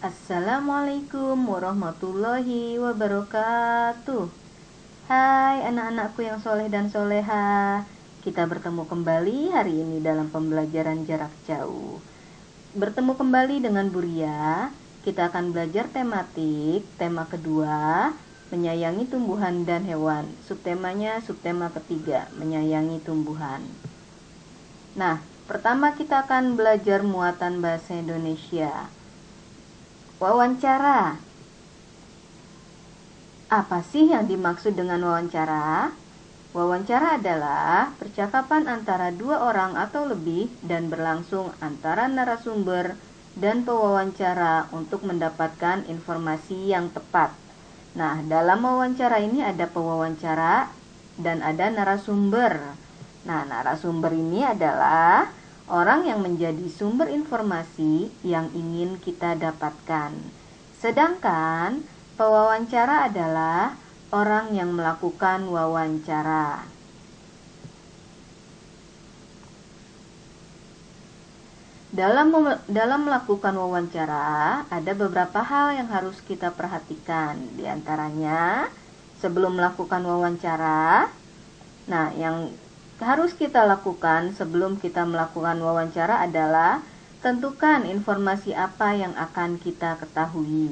Assalamualaikum warahmatullahi wabarakatuh. Hai anak-anakku yang soleh dan soleha. Kita bertemu kembali hari ini dalam pembelajaran jarak jauh. Bertemu kembali dengan Buria. Kita akan belajar tematik. Tema kedua, menyayangi tumbuhan dan hewan. Subtemanya subtema ketiga, menyayangi tumbuhan. Nah, pertama kita akan belajar muatan bahasa Indonesia. Wawancara. Apa sih yang dimaksud dengan wawancara? Wawancara adalah percakapan antara dua orang atau lebih dan berlangsung antara narasumber dan pewawancara untuk mendapatkan informasi yang tepat. Nah, dalam wawancara ini ada pewawancara dan ada narasumber. Nah, narasumber ini adalah orang yang menjadi sumber informasi yang ingin kita dapatkan. Sedangkan pewawancara adalah orang yang melakukan wawancara. Dalam melakukan wawancara, ada beberapa hal yang harus kita perhatikan. Di antaranya, sebelum melakukan wawancara, yang harus kita lakukan sebelum kita melakukan wawancara adalah tentukan informasi apa yang akan kita ketahui.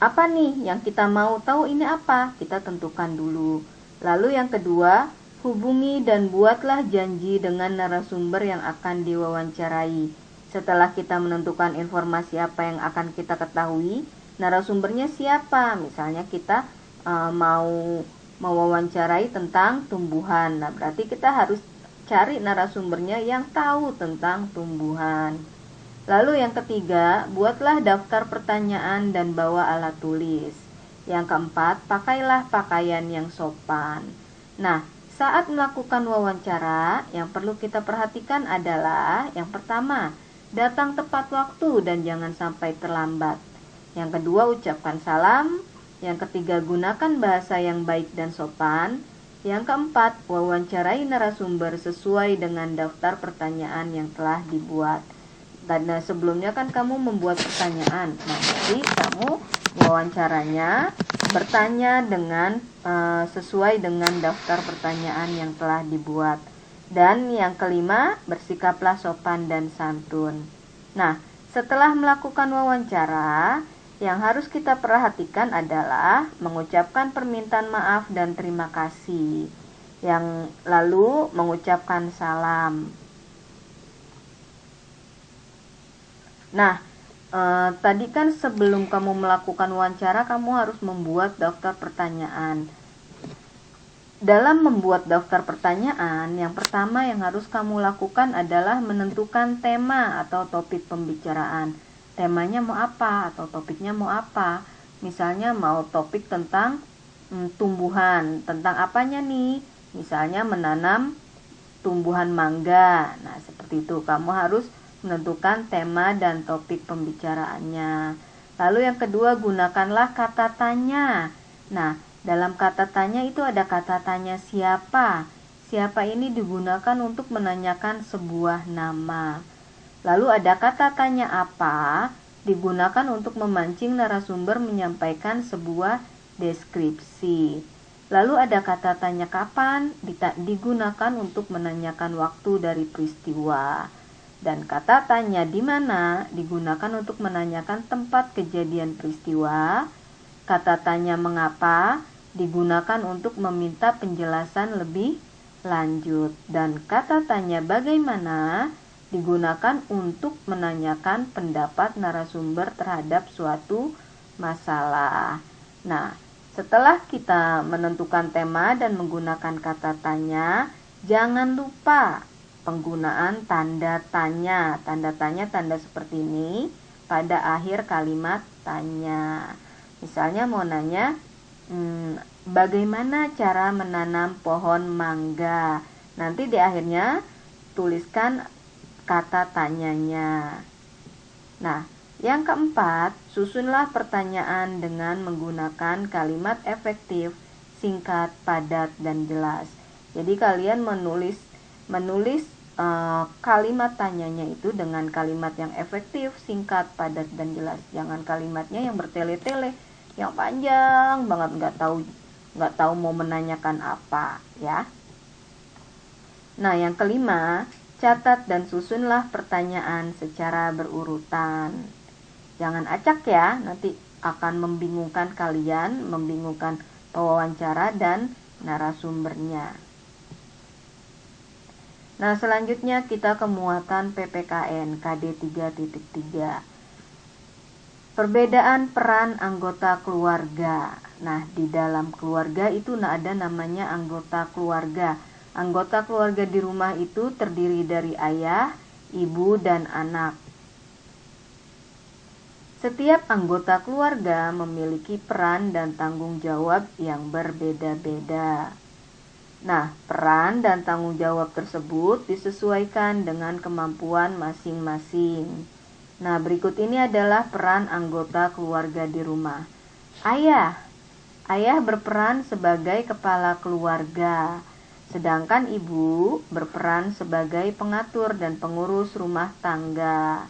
Apa nih yang kita mau tahu ini apa? Kita tentukan dulu. Lalu yang kedua, hubungi dan buatlah janji dengan narasumber yang akan diwawancarai. Setelah kita menentukan informasi apa yang akan kita ketahui, narasumbernya siapa? Misalnya kita mau mewawancarai tentang tumbuhan. Nah, berarti kita harus cari narasumbernya yang tahu tentang tumbuhan. Lalu yang ketiga, buatlah daftar pertanyaan dan bawa alat tulis. Yang keempat, pakailah pakaian yang sopan. Nah, saat melakukan wawancara, yang perlu kita perhatikan adalah yang pertama, datang tepat waktu dan jangan sampai terlambat. Yang kedua, ucapkan salam. Yang ketiga, gunakan bahasa yang baik dan sopan. Yang keempat, wawancarai narasumber sesuai dengan daftar pertanyaan yang telah dibuat. Dan sebelumnya kan kamu membuat pertanyaan. Nah, jadi kamu wawancaranya bertanya dengan sesuai dengan daftar pertanyaan yang telah dibuat. Dan yang kelima, bersikaplah sopan dan santun. Nah, setelah melakukan wawancara, yang harus kita perhatikan adalah mengucapkan permintaan maaf dan terima kasih. Yang lalu mengucapkan salam. Nah, tadi kan sebelum kamu melakukan wawancara, kamu harus membuat daftar pertanyaan. Dalam membuat daftar pertanyaan, yang pertama yang harus kamu lakukan adalah menentukan tema atau topik pembicaraan. Temanya mau apa atau topiknya mau apa. Misalnya mau topik tentang tumbuhan. Tentang apanya nih? Misalnya menanam tumbuhan mangga. Nah, seperti itu. Kamu harus menentukan tema dan topik pembicaraannya. Lalu yang kedua, gunakanlah kata tanya. Nah, dalam kata tanya itu ada kata tanya siapa. Siapa ini digunakan untuk menanyakan sebuah nama. Lalu ada kata tanya apa, digunakan untuk memancing narasumber menyampaikan sebuah deskripsi. Lalu ada kata tanya kapan, digunakan untuk menanyakan waktu dari peristiwa. Dan kata tanya di mana, digunakan untuk menanyakan tempat kejadian peristiwa. Kata tanya mengapa, digunakan untuk meminta penjelasan lebih lanjut. Dan kata tanya bagaimana, digunakan untuk menanyakan pendapat narasumber terhadap suatu masalah. Nah, setelah kita menentukan tema dan menggunakan kata tanya, jangan lupa penggunaan tanda tanya. Tanda tanya tanda seperti ini pada akhir kalimat tanya. Misalnya mau nanya, bagaimana cara menanam pohon mangga? Nanti di akhirnya tuliskan kata tanyanya. Nah, yang keempat, susunlah pertanyaan dengan menggunakan kalimat efektif, singkat, padat, dan jelas. Jadi kalian menulis kalimat tanyanya itu dengan kalimat yang efektif, singkat, padat, dan jelas. Jangan kalimatnya yang bertele-tele, yang panjang banget, nggak tahu mau menanyakan apa, ya. Nah, yang kelima, catat dan susunlah pertanyaan secara berurutan. Jangan acak ya, nanti akan membingungkan kalian, membingungkan pewawancara dan narasumbernya. Nah, selanjutnya kita ke muatan PPKN KD 3.3. Perbedaan peran anggota keluarga. Nah, di dalam keluarga itu ada namanya anggota keluarga. Anggota keluarga di rumah itu terdiri dari ayah, ibu, dan anak. Setiap anggota keluarga memiliki peran dan tanggung jawab yang berbeda-beda. Nah, peran dan tanggung jawab tersebut disesuaikan dengan kemampuan masing-masing. Nah, berikut ini adalah peran anggota keluarga di rumah. Ayah berperan sebagai kepala keluarga, sedangkan ibu berperan sebagai pengatur dan pengurus rumah tangga.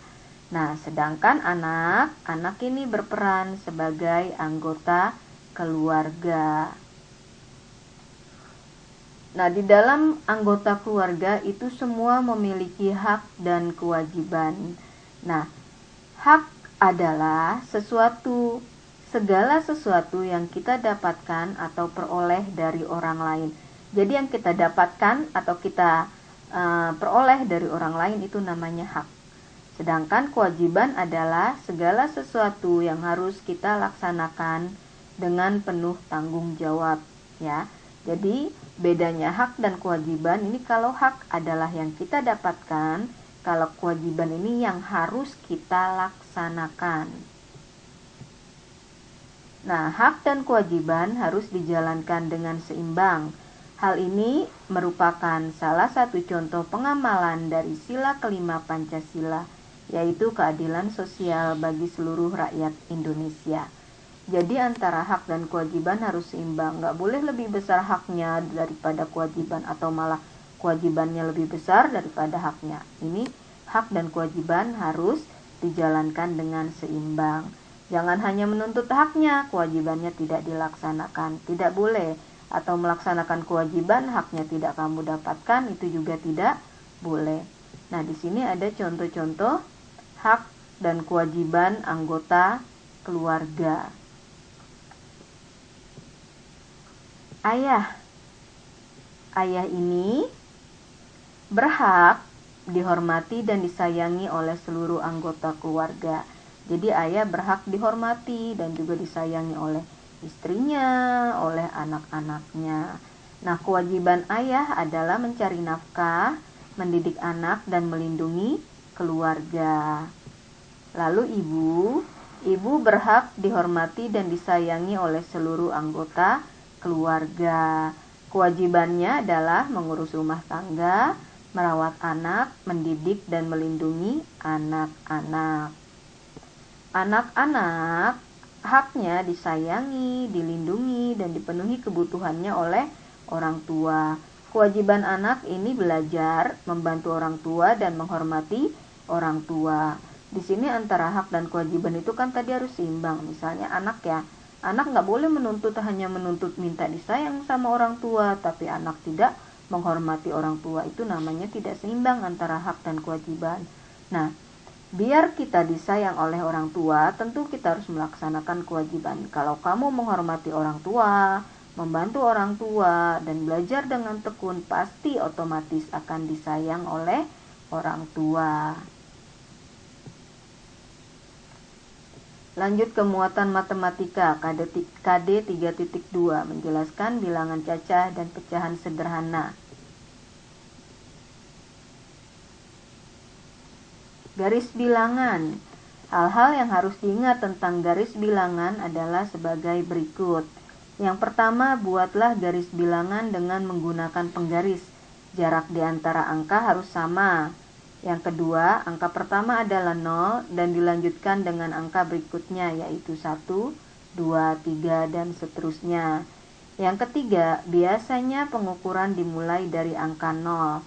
Nah, sedangkan anak ini berperan sebagai anggota keluarga. Nah, di dalam anggota keluarga itu semua memiliki hak dan kewajiban. Nah, hak adalah segala sesuatu yang kita dapatkan atau peroleh dari orang lain. Jadi yang kita dapatkan atau kita peroleh dari orang lain itu namanya hak. Sedangkan kewajiban adalah segala sesuatu yang harus kita laksanakan dengan penuh tanggung jawab, ya. Jadi bedanya hak dan kewajiban ini, kalau hak adalah yang kita dapatkan, kalau kewajiban ini yang harus kita laksanakan. Nah, hak dan kewajiban harus dijalankan dengan seimbang. Hal ini merupakan salah satu contoh pengamalan dari sila kelima Pancasila, yaitu keadilan sosial bagi seluruh rakyat Indonesia. Jadi antara hak dan kewajiban harus seimbang. Nggak boleh lebih besar haknya daripada kewajiban, atau malah kewajibannya lebih besar daripada haknya. Ini hak dan kewajiban harus dijalankan dengan seimbang. Jangan hanya menuntut haknya, kewajibannya tidak dilaksanakan. Tidak boleh. Atau melaksanakan kewajiban, haknya tidak kamu dapatkan, itu juga tidak boleh. Nah, di sini ada contoh-contoh hak dan kewajiban anggota keluarga. Ayah ini berhak dihormati dan disayangi oleh seluruh anggota keluarga. Jadi ayah berhak dihormati dan juga disayangi oleh istrinya, oleh anak-anaknya. Nah, kewajiban ayah adalah mencari nafkah, mendidik anak, dan melindungi keluarga. Lalu ibu berhak dihormati dan disayangi oleh seluruh anggota keluarga. Kewajibannya adalah mengurus rumah tangga, merawat anak, mendidik dan melindungi anak-anak. Anak-anak haknya disayangi, dilindungi, dan dipenuhi kebutuhannya oleh orang tua. Kewajiban anak ini belajar, membantu orang tua, dan menghormati orang tua. Di sini antara hak dan kewajiban itu kan tadi harus seimbang. Misalnya anak nggak boleh hanya menuntut minta disayang sama orang tua, tapi anak tidak menghormati orang tua. Itu namanya tidak seimbang antara hak dan kewajiban. Nah, biar kita disayang oleh orang tua, tentu kita harus melaksanakan kewajiban. Kalau kamu menghormati orang tua, membantu orang tua, dan belajar dengan tekun, pasti otomatis akan disayang oleh orang tua. Lanjut ke muatan matematika KD 3.2, menjelaskan bilangan cacah dan pecahan sederhana. Garis bilangan. Hal-hal yang harus diingat tentang garis bilangan adalah sebagai berikut. Yang pertama, buatlah garis bilangan dengan menggunakan penggaris. Jarak di antara angka harus sama. Yang kedua, angka pertama adalah 0 dan dilanjutkan dengan angka berikutnya, yaitu 1, 2, 3, dan seterusnya. Yang ketiga, biasanya pengukuran dimulai dari angka 0.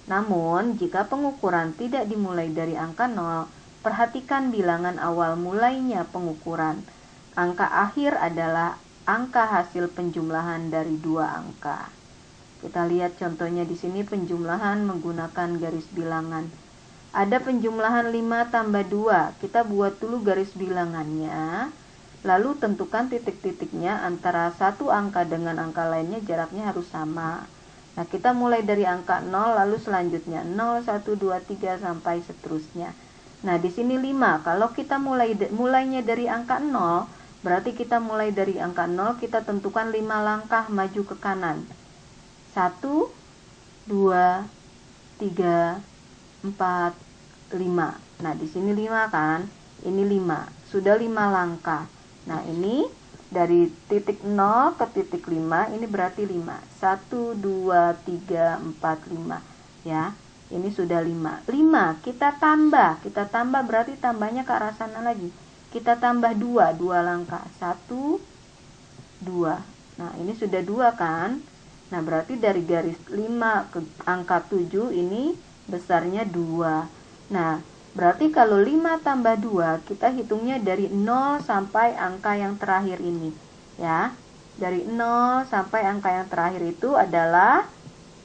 Namun, jika pengukuran tidak dimulai dari angka 0, perhatikan bilangan awal mulainya pengukuran. Angka akhir adalah angka hasil penjumlahan dari dua angka. Kita lihat contohnya di sini penjumlahan menggunakan garis bilangan. Ada penjumlahan 5 tambah 2. Kita buat dulu garis bilangannya. Lalu tentukan titik-titiknya antara satu angka dengan angka lainnya jaraknya harus sama. Nah, kita mulai dari angka 0 lalu selanjutnya 0, 1, 2, 3 sampai seterusnya. Nah, di sini 5. Kalau kita mulainya dari angka 0, berarti kita mulai dari angka 0, kita tentukan 5 langkah maju ke kanan. 1, 2, 3, 4, 5. Nah, di sini 5 kan? Ini 5. Sudah 5 langkah. Nah, ini dari titik 0 ke titik 5, ini berarti 5. 1, 2, 3, 4, 5. Ya, ini sudah 5. 5, kita tambah berarti tambahnya ke arah sana lagi. Kita tambah 2 langkah. 1, 2. Nah, ini sudah 2 kan? Nah, berarti dari garis 5 ke angka 7 ini besarnya 2. Nah, berarti kalau 5 tambah 2, kita hitungnya dari 0 sampai angka yang terakhir ini. Ya, dari 0 sampai angka yang terakhir itu adalah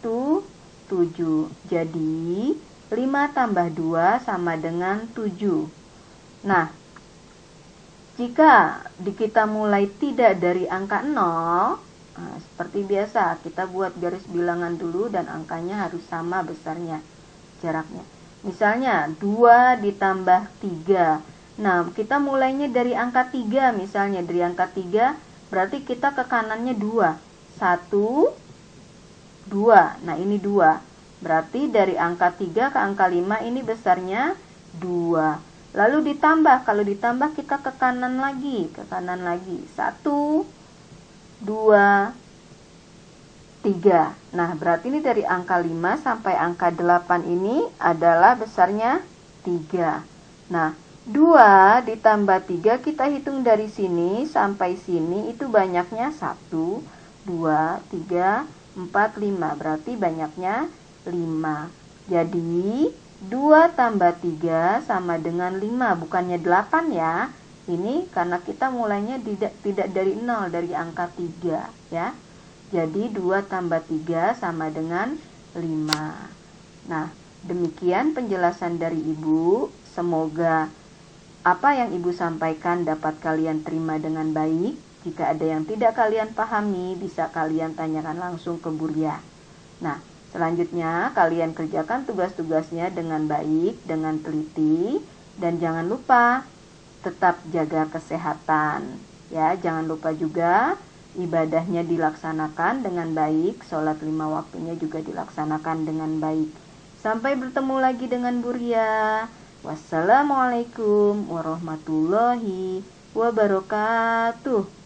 7. Jadi, 5 tambah 2 sama dengan 7. Nah, jika kita mulai tidak dari angka 0, nah, seperti biasa, kita buat garis bilangan dulu dan angkanya harus sama besarnya, jaraknya. Misalnya 2 ditambah 3. Nah, kita mulainya dari angka 3, misalnya dari angka 3, berarti kita ke kanannya 2. 1, 2. Nah, ini 2. Berarti dari angka 3 ke angka 5 ini besarnya 2. Lalu ditambah, kalau ditambah kita ke kanan lagi, 1, 2, 3. Nah, berarti ini dari angka 5 sampai angka 8 ini adalah besarnya 3. Nah, 2 ditambah 3 kita hitung dari sini sampai sini itu banyaknya 1, 2, 3, 4, 5. Berarti banyaknya 5. Jadi, 2 tambah 3 sama dengan 5, bukannya 8 ya. Ini karena kita mulainya tidak dari 0, dari angka 3 ya. Jadi 2 tambah 3 sama dengan 5. Nah, demikian penjelasan dari Ibu. Semoga apa yang Ibu sampaikan dapat kalian terima dengan baik. Jika ada yang tidak kalian pahami, bisa kalian tanyakan langsung ke Buria. Nah, selanjutnya kalian kerjakan tugas-tugasnya dengan baik, dengan teliti. Dan jangan lupa tetap jaga kesehatan. Ya, jangan lupa juga ibadahnya dilaksanakan dengan baik, sholat 5 waktunya juga dilaksanakan dengan baik. Sampai bertemu lagi dengan Buria. Wassalamualaikum warahmatullahi wabarakatuh.